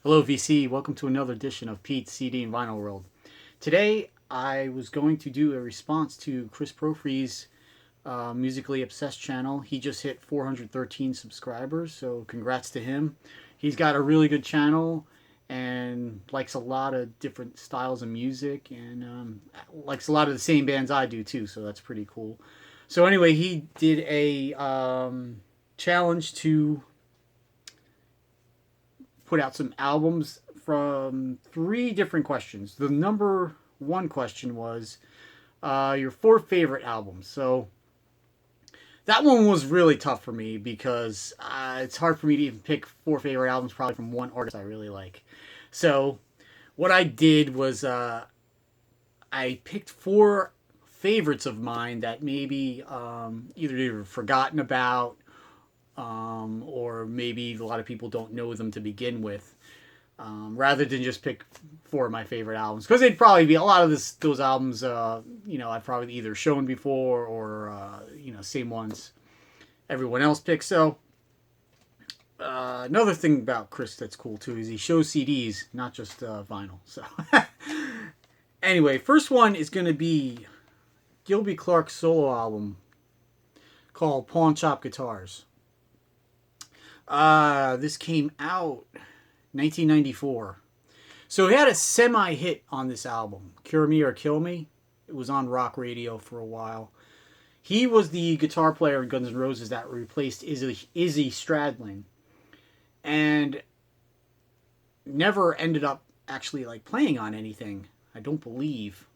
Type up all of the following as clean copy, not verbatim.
Hello, VC. Welcome to another edition of Pete's CD and Vinyl World. Today, I was going to do a response to Chris Propfe's Musically Obsessed channel. He just hit 413 subscribers, so congrats to him. He's got a really good channel and likes a lot of different styles of music and likes a lot of the same bands I do too, so that's pretty cool. So anyway, he did a challenge to put out some albums from three different questions. The number one question was your four favorite albums. So that one was really tough for me because it's hard for me to even pick four favorite albums probably from one artist I really like. So what I did was I picked four favorites of mine that maybe either forgotten about or maybe a lot of people don't know them to begin with, rather than just pick four of my favorite albums, because they'd probably be a lot of those albums I've probably either shown before or same ones everyone else picks. So another thing about Chris that's cool too is he shows CDs, not just vinyl. So anyway, first one is going to be Gilby Clarke's solo album called Pawn Shop Guitars. This came out 1994. So he had a semi-hit on this album, Cure Me or Kill Me. It was on rock radio for a while. He was the guitar player in Guns N' Roses that replaced Izzy Stradlin, and never ended up actually playing on anything, I don't believe.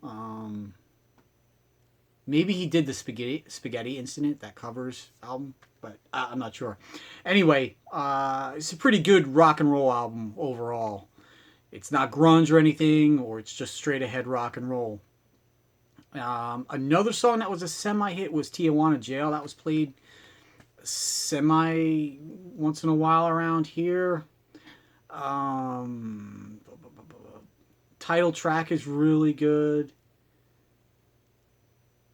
Maybe he did the Spaghetti Incident, that covers album, but I'm not sure. Anyway, it's a pretty good rock and roll album overall. It's not grunge or anything, or it's just straight ahead rock and roll. Another song that was a semi-hit was Tijuana Jail. That was played semi once in a while around here. Title track is really good.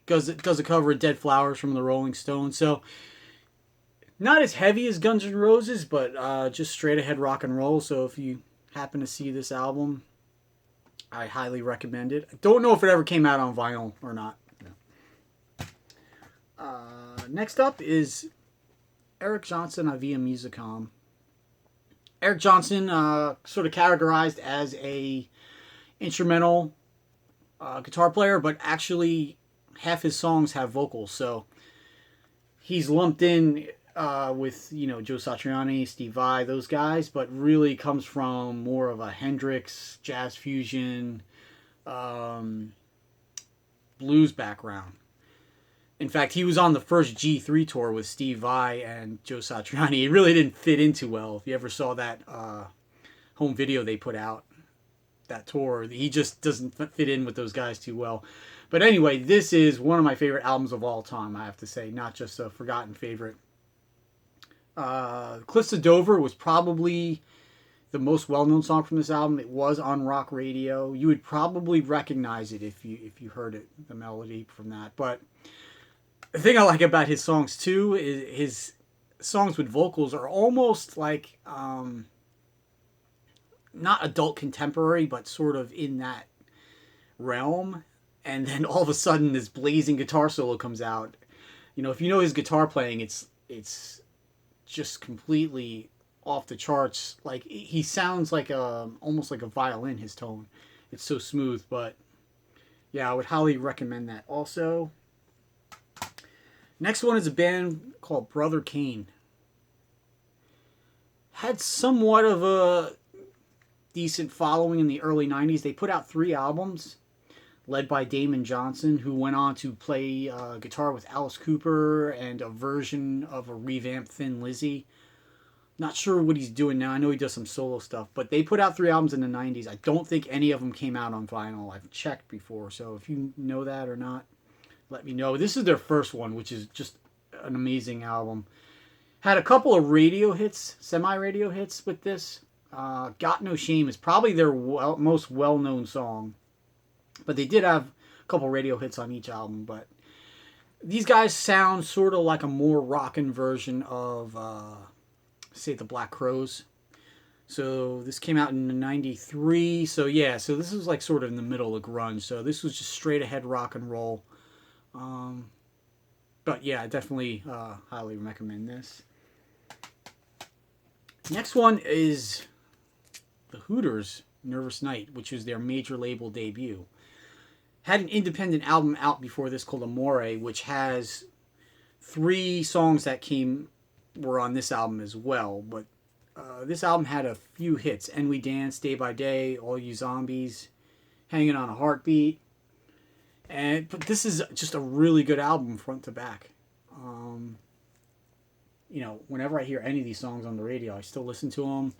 It does a cover of Dead Flowers from the Rolling Stones. So not as heavy as Guns N' Roses, but just straight ahead rock and roll. So if you happen to see this album, I highly recommend it. I don't know if it ever came out on vinyl or not. No. Next up is Erik Johnson, Via Musicom. Erik Johnson, sort of categorized as a instrumental guitar player, but actually half his songs have vocals, so he's lumped in with Joe Satriani, Steve Vai, those guys, but really comes from more of a Hendrix, jazz fusion, blues background. In fact, he was on the first G3 tour with Steve Vai and Joe Satriani. It really didn't fit in too well. If you ever saw that home video they put out, that tour, he just doesn't fit in with those guys too well. But anyway, this is one of my favorite albums of all time, I have to say, not just a forgotten favorite. Cliffs of Dover was probably the most well-known song from this album. It was on rock radio. You would probably recognize it if you heard it, the melody from that. But the thing I like about his songs too is his songs with vocals are almost like not adult contemporary, but sort of in that realm. And then all of a sudden this blazing guitar solo comes out. If you know his guitar playing, it's just completely off the charts. Like, he sounds like almost like a violin, his tone. It's so smooth. But yeah, I would highly recommend that also. Next one is a band called Brother Kane. Had somewhat of a decent following in the early 90s. They put out 3 albums, led by Damon Johnson, who went on to play guitar with Alice Cooper and a version of a revamped Thin Lizzy. Not sure what he's doing now. I know he does some solo stuff, but they put out 3 albums in the 90s. I don't think any of them came out on vinyl. I've checked before, so if you know that or not, let me know. This is their first one, which is just an amazing album. Had a couple of radio hits, semi-radio hits with this. Got No Shame is probably their most well-known song. But they did have a couple radio hits on each album. But these guys sound sort of like a more rockin' version of, say, the Black Crowes. So this came out in '93. So yeah, so this was like sort of in the middle of grunge. So this was just straight ahead rock and roll. Um, but yeah, I definitely highly recommend this. Next one is the Hooters Nervous Night, which was their major label debut. Had an independent album out before this called Amore, which has 3 songs that were on this album as well. But this album had a few hits: "And We Dance," "Day by Day," "All You Zombies," "Hanging on a Heartbeat." But this is just a really good album front to back. Whenever I hear any of these songs on the radio, I still listen to them.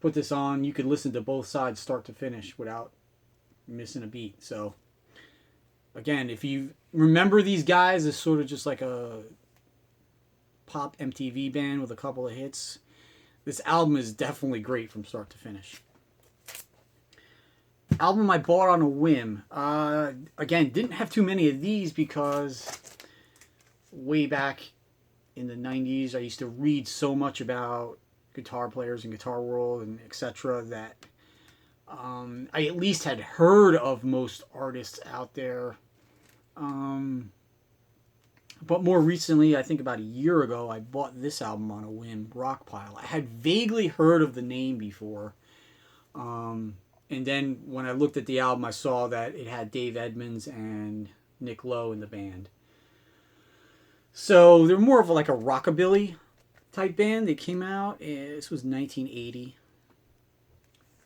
Put this on, you could listen to both sides start to finish without missing a beat. So again, if you remember these guys as sort of just like a pop MTV band with a couple of hits, this album is definitely great from start to finish. Album I bought on a whim. Again, didn't have too many of these because way back in the 90s, I used to read so much about guitar players and Guitar World and etc. that I at least had heard of most artists out there. But more recently, I think about a year ago, I bought this album on a whim, Rockpile. I had vaguely heard of the name before. And then when I looked at the album, I saw that it had Dave Edmunds and Nick Lowe in the band. So they're more of like a rockabilly type band. They came out, this was 1980.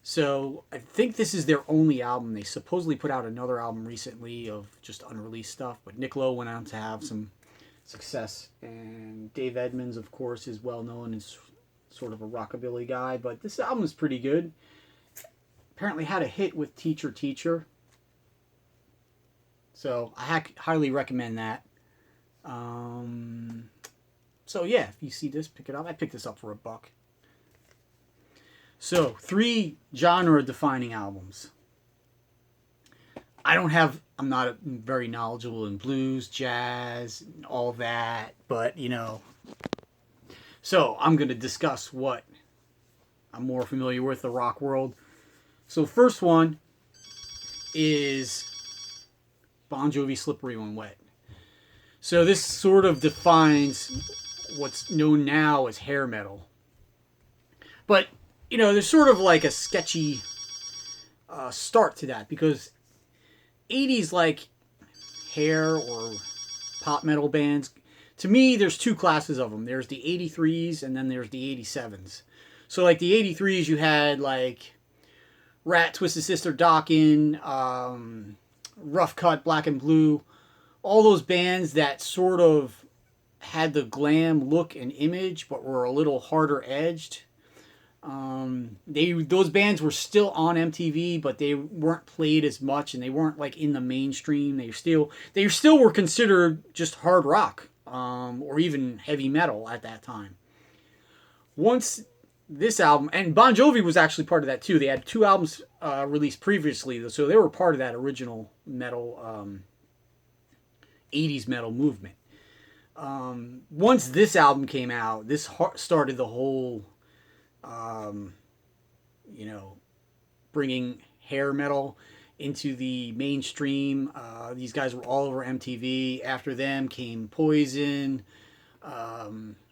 So I think this is their only album. They supposedly put out another album recently of just unreleased stuff, but Nick Lowe went on to have some success. And Dave Edmunds, of course, is well known as sort of a rockabilly guy, but this album is pretty good. Apparently had a hit with Teacher Teacher. So I highly recommend that. So yeah, if you see this, pick it up. I picked this up for $1. So 3 genre-defining albums. I'm not very knowledgeable in blues, jazz, all that, but So I'm going to discuss what I'm more familiar with, the rock world. So first one is Bon Jovi, Slippery When Wet. So this sort of defines what's known now as hair metal. But, there's sort of like a sketchy start to that because 80s like hair or pop metal bands, to me there's 2 classes of them. There's the 83s and then there's the 87s. So like the 83s you had like Rat, Twisted Sister, Dokken, Rough Cut, Black and Blue, all those bands that sort of had the glam look and image but were a little harder edged. Those bands were still on MTV, but they weren't played as much, and they weren't like in the mainstream. They still were considered just hard rock, or even heavy metal at that time. Once this album, and Bon Jovi was actually part of that too. They had 2 albums released previously, so they were part of that original metal, 80s metal movement. Once this album came out, this started the whole bringing hair metal into the mainstream. These guys were all over MTV. After them came Poison,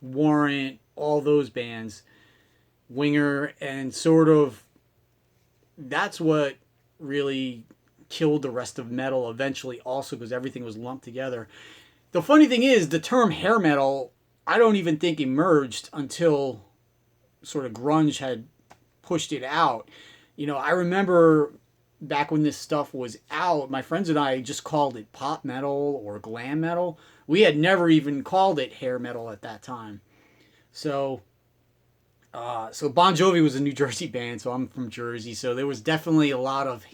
Warrant, all those bands, Winger, and sort of that's what really killed the rest of metal eventually also because everything was lumped together. The funny thing is the term hair metal I don't even think emerged until sort of grunge had pushed it out. I remember back when this stuff was out, my friends and I just called it pop metal or glam metal. We had never even called it hair metal at that time. So Bon Jovi was a New Jersey band, so I'm from Jersey, so there was definitely a lot of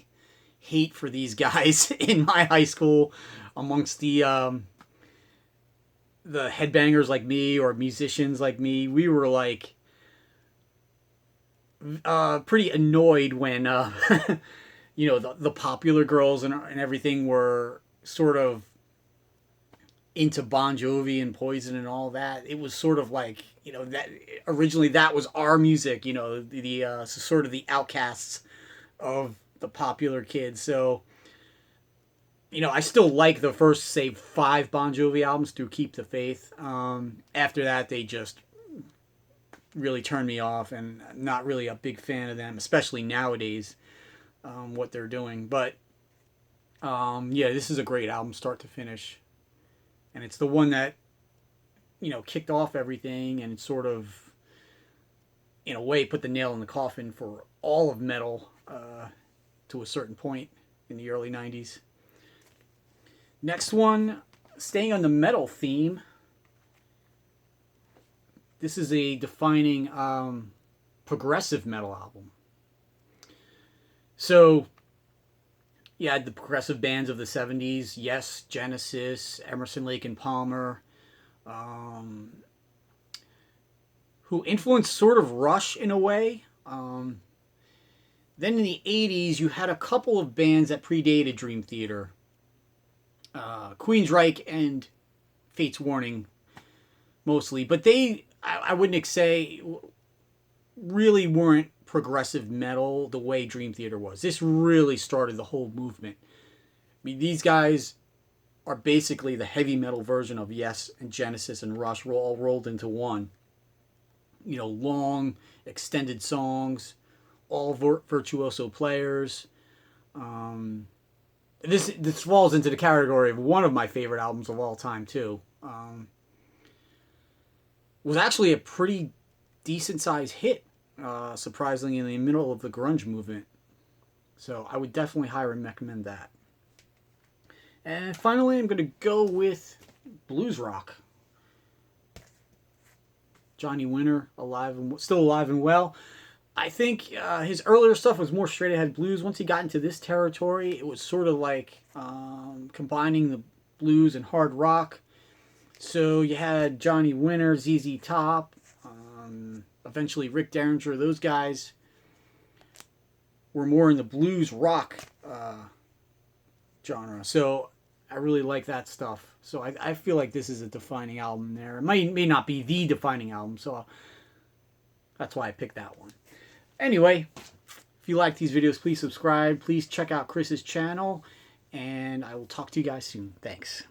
hate for these guys in my high school amongst the headbangers like me or musicians like me. We were like pretty annoyed when the popular girls and everything were sort of into Bon Jovi and Poison and all that. It was sort of like, you know, that originally that was our music, you know, the sort of the outcasts of the popular kids. So, you know, I still like the first, say, 5 Bon Jovi albums through Keep the Faith. After that, they just really turned me off, and I'm not really a big fan of them, especially nowadays, what they're doing. But, yeah, this is a great album, start to finish. And it's the one that, you know, kicked off everything and sort of, in a way, put the nail in the coffin for all of metal to a certain point in the early 90s. Next one, staying on the metal theme. This is a defining progressive metal album. So, you had the progressive bands of the 70s. Yes, Genesis, Emerson, Lake and Palmer, who influenced sort of Rush in a way. Then in the 80s, you had a couple of bands that predated Dream Theater. Queensryche and Fate's Warning, mostly. But they, I wouldn't say, really weren't progressive metal the way Dream Theater was. This really started the whole movement. I mean, these guys are basically the heavy metal version of Yes and Genesis and Rush all rolled into one. You know, long, extended songs, all virtuoso players. This falls into the category of one of my favorite albums of all time, too. Was actually a pretty decent-sized hit, surprisingly, in the middle of the grunge movement. So I would definitely highly recommend that. And finally, I'm going to go with blues rock. Johnny Winter, still alive and well. I think his earlier stuff was more straight-ahead blues. Once he got into this territory, it was sort of like combining the blues and hard rock. So you had Johnny Winter, ZZ Top, eventually Rick Derringer. Those guys were more in the blues rock genre. So I really like that stuff. So I feel like this is a defining album there. It may not be the defining album, so that's why I picked that one. Anyway, if you like these videos, please subscribe. Please check out Chris's channel, and I will talk to you guys soon. Thanks.